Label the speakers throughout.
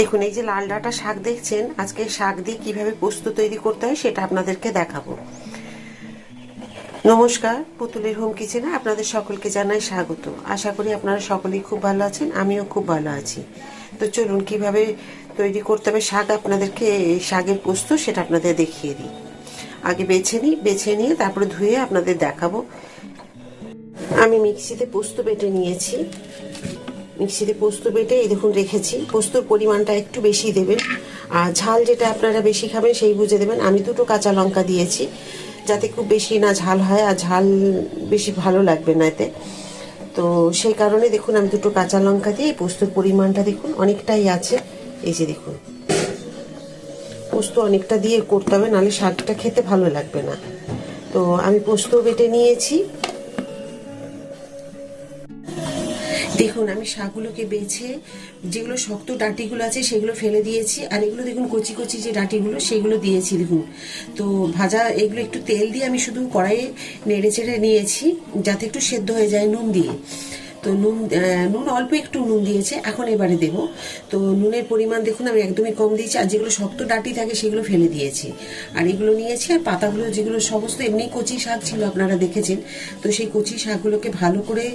Speaker 1: দেখুন এই যে লাল ডাঁটা শাক দেখছেন, আজকে শাক দিয়ে কিভাবে পোস্ত তৈরি করতে হয় সেটা আপনাদেরকে দেখাবো। নমস্কার, পুতুলের হোম কিচেনে আপনাদের সকলকে জানাই স্বাগত। আশা করি আপনারা সকলেই খুব ভালো আছেন, আমিও খুব ভালো আছি। তো চলুন কিভাবে তৈরি করতে হবে শাক, আপনাদেরকে শাকের পোস্ত সেটা আপনাদের দেখিয়ে দিই। আগে বেছে নিয়ে তারপরে ধুয়ে আপনাদের দেখাবো। আমি মিক্সিতে পোস্ত বেটে নিয়েছি। মিক্সিতে পোস্ত বেটে এই দেখুন রেখেছি। পোস্তর পরিমাণটা একটু বেশি দেবেন, আর ঝাল যেটা আপনারা বেশি খাবেন সেই বুঝে দেবেন। আমি 2টো কাঁচা লঙ্কা দিয়েছি, যাতে খুব বেশি না ঝাল হয়, আর ঝাল বেশি ভালো লাগবে না এতে। তো সেই কারণে দেখুন আমি 2টো কাঁচা লঙ্কা দিয়ে পোস্তর পরিমাণটা দেখুন অনেকটাই আছে। এই যে দেখুন, পোস্ত অনেকটা দিয়ে করতে হবে, নাহলে শাকটা খেতে ভালো লাগবে না। তো আমি পোস্ত বেটে নিয়েছি। দেখুন আমি শাকগুলোকে বেছে যেগুলো শক্ত ডাঁটিগুলো আছে সেগুলো ফেলে দিয়েছি, আর এগুলো দেখুন কচি কচি যে ডাঁটিগুলো সেগুলো দিয়েছি দেখুন। তো ভাজা এগুলো একটু তেল দিয়ে আমি শুধু কড়াইয়ে নেড়ে চেড়ে নিয়েছি, যাতে একটু সেদ্ধ হয়ে যায় নুন দিয়ে। তো নুন অল্প একটু নুন দিয়েছে, এখন এবারে দেবো। তো নুনের পরিমাণ দেখুন আমি একদমই কম দিয়েছি, আর যেগুলো শক্ত ডাঁটি থাকে সেগুলো ফেলে দিয়েছি। আর এগুলো নিয়েছি, আর পাতাগুলো যেগুলো সমস্ত এমনি কচি শাক ছিল আপনারা দেখেছেন। তো সেই কচি শাকগুলোকে ভালো করে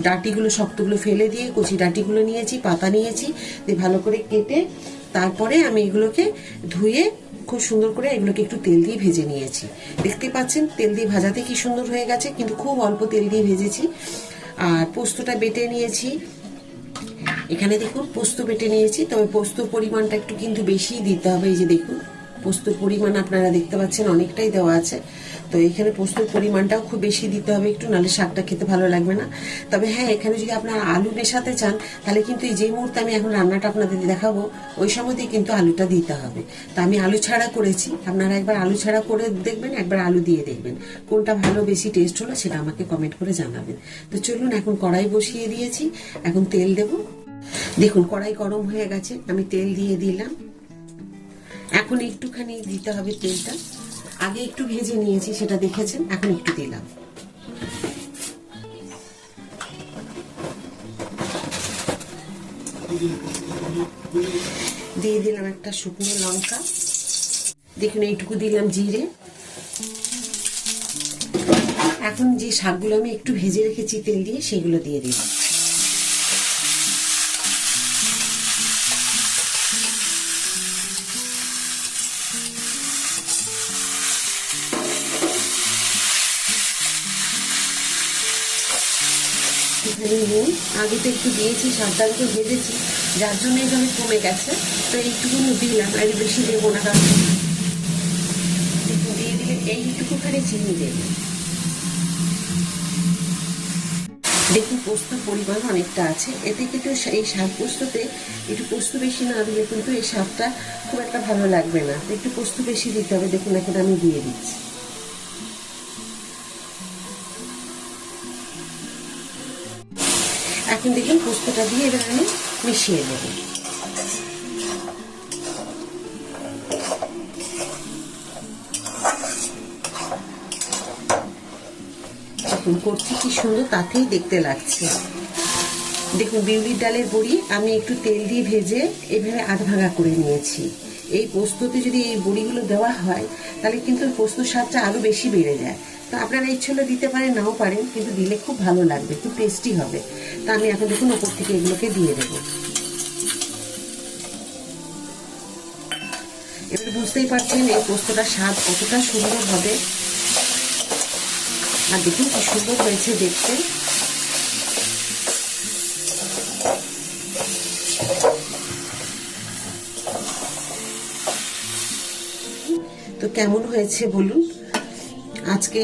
Speaker 1: ডাঁটিগুলো শক্তগুলো ফেলে দিয়ে কচি ডাঁটিগুলো নিয়েছি, পাতা নিয়েছি, দিয়ে ভালো করে কেটে তারপরে আমি এগুলোকে ধুয়ে খুব সুন্দর করে এগুলোকে একটু তেল দিয়ে ভেজে নিয়েছি। দেখতে পাচ্ছেন তেল দিয়ে ভাজাতে কি সুন্দর হয়ে গেছে, কিন্তু খুব অল্প তেল দিয়ে ভেজেছি। আর পোস্তটা বেটে নিয়েছি। এখানে দেখুন পোস্ত বেটে নিয়েছি, তবে পোস্তর পরিমাণটা একটু কিন্তু বেশি দিতে হবে। এই যে দেখুন পোস্তর পরিমাণ আপনারা দেখতে পাচ্ছেন অনেকটাই দেওয়া আছে। তো এখানে পোস্তর পরিমাণটাও খুব বেশি দিতে হবে একটু, নাহলে শাকটা খেতে ভালো লাগবে না। তবে হ্যাঁ, এখানে যদি আপনারা আলু মেশাতে চান তাহলে কিন্তু এই যে মুহূর্তে আমি এখন রান্নাটা আপনাদের দেখাবো ওই সময়তেই কিন্তু আলুটা দিতে হবে। তো আমি আলু ছাড়া করেছি, আপনারা একবার আলু ছাড়া করে দেখবেন, একবার আলু দিয়ে দেখবেন, কোনটা ভালো বেশি টেস্ট হলো সেটা আমাকে কমেন্ট করে জানাবেন। তো চলুন এখন কড়াই বসিয়ে দিয়েছি, এখন তেল দেবো। দেখুন কড়াই গরম হয়ে গেছে, আমি তেল দিয়ে দিলাম। এখন একটুখানি দিতে হবে তেলটা, আগে একটু ভেজে নিয়েছি সেটা দেখেছেন, এখন একটু দিলাম। দিয়ে দিলাম একটা শুকনো লঙ্কা, দেখুন এইটুকু দিলাম জিরে। এখন যে শাকগুলো আমি একটু ভেজে রেখেছি তেল দিয়ে সেগুলো দিয়ে দিলাম। এখানে নুন আগে তো একটু দিয়েছি, শাকটা একটু ভেজেছি, যার জন্য এইভাবে কমে গেছে। তো এইটুকু দিলাম, আর বেশি দেবো না, কারণ দিয়ে দিলে এইটুকুখানি চিনি দেবো। দেখুন পোস্তর পরিমাণ অনেকটা আছে, এতে কিন্তু এই শাক পোস্ততে একটু পোস্ত বেশি না দিলে কিন্তু এই শাকটা খুব একটা ভালো লাগবে না। একটু পোস্ত বেশি দিতে হবে। দেখুন এখন আমি দিয়ে দিচ্ছি। এখন দেখুন পোস্তটা দিয়ে এবার আমি মিশিয়ে দেবো। দেখুন করছি কি সুন্দর, তাতেই দেখতে লাগছে। দেখুন বিউলির ডালের বড়ি আমি একটু তেল দিয়ে ভেজে এভাবে আধ ভাঙা করে নিয়েছি। এই পোস্ততে যদি এই বড়িগুলো দেওয়া হয় তাহলে কিন্তু পোস্তর স্বাদটা আরো বেশি বেড়ে যায়। তো আপনারা ইচ্ছে হলে দিতে পারেন, নাও পারেন, কিন্তু দিলে খুব ভালো লাগবে, খুব টেস্টি হবে। তা আমি এখন দেখুন ওপর থেকে এগুলোকে দিয়ে দেবো। এবার বুঝতেই পারছেন এই পোস্তটার স্বাদ কতটা সুন্দর হবে। আর দেখুন কি সুন্দর হয়েছে দেখতে। তো কেমন হয়েছে বলুন আজকে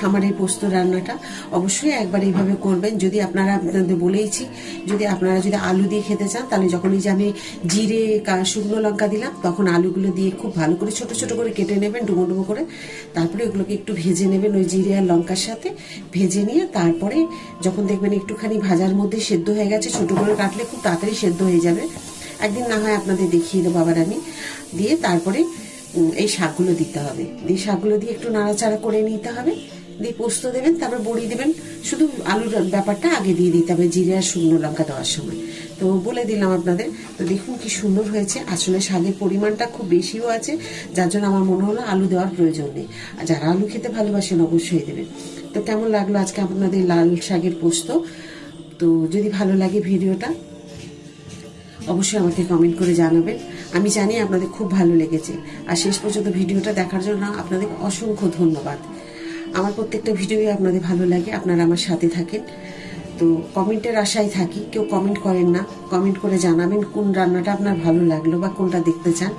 Speaker 1: আমার এই পোস্ত রান্নাটা? অবশ্যই একবার এইভাবে করবেন। যদি আপনারা বলেইছি, যদি আপনারা যদি আলু দিয়ে খেতে চান তাহলে যখন এই যে আমি জিরে শুকনো লঙ্কা দিলাম তখন আলুগুলো দিয়ে খুব ভালো করে ছোট ছোট করে কেটে নেবেন, ডুবো ডুবো করে। তারপরে ওগুলোকে একটু ভেজে নেবেন ওই জিরে আর লঙ্কার সাথে। ভেজে নিয়ে তারপরে যখন দেখবেন একটুখানি ভাজার মধ্যে সেদ্ধ হয়ে গেছে, ছোট করে কাটলে খুব তাড়াতাড়ি সেদ্ধ হয়ে যাবে। একদিন না হয় আপনাদের দেখিয়ে দেবো আবার আমি। দিয়ে তারপরে এই শাকগুলো দিতে হবে, দিয়ে শাকগুলো দিয়ে একটু নাড়াচাড়া করে নিতে হবে। দিয়ে পোস্ত দেবেন, তারপর বড়ি দেবেন। শুধু আলুর ব্যাপারটা আগে দিয়ে দিতে হবে জিরে আর শুকনো লঙ্কা দেওয়ার সময়। তো তো বলে দিলাম আপনাদের। তো দেখুন কি সুন্দর হয়েছে। আসলে শাকের পরিমাণটা খুব বেশিও আছে, যার জন্য আমার মনে হলো আলু দেওয়ার প্রয়োজন নেই। আর যারা আলু খেতে ভালোবাসেন অবশ্যই দেবেন। তো কেমন লাগলো আজকে আপনাদের লাল শাকের পোস্ত? তো যদি ভালো লাগে ভিডিওটা অবশ্যই আমাকে কমেন্ট করে জানাবেন। আমি জানি আপনাদের খুব ভালো লেগেছে। আর শেষ পর্যন্ত ভিডিওটা দেখার জন্য আপনাদের অসংখ্য ধন্যবাদ। আমার প্রত্যেকটা ভিডিওই আপনাদের ভালো লাগে, আপনারা আমার সাথে থাকেন। তো কমেন্টের আশায় থাকি। কেউ কমেন্ট করেন না, কমেন্ট করে জানাবেন কোন রান্নাটা আপনার ভালো লাগলো বা কোনটা দেখতে চান।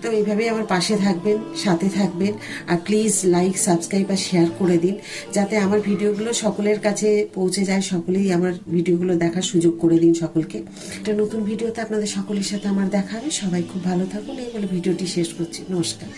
Speaker 1: তো এইভাবেই আমার পাশে থাকবেন, সাথে থাকবেন। আর প্লিজ লাইক, সাবস্ক্রাইব আর শেয়ার করে দিন, যাতে আমার ভিডিওগুলো সকলের কাছে পৌঁছে যায়। সকলেই আমার ভিডিওগুলো দেখার সুযোগ করে দিন সকলকে। একটা নতুন ভিডিওতে আপনাদের সকলের সাথে আমার দেখা হবে। সবাই খুব ভালো থাকুন। এই বলে ভিডিওটি শেষ করছি। নমস্কার।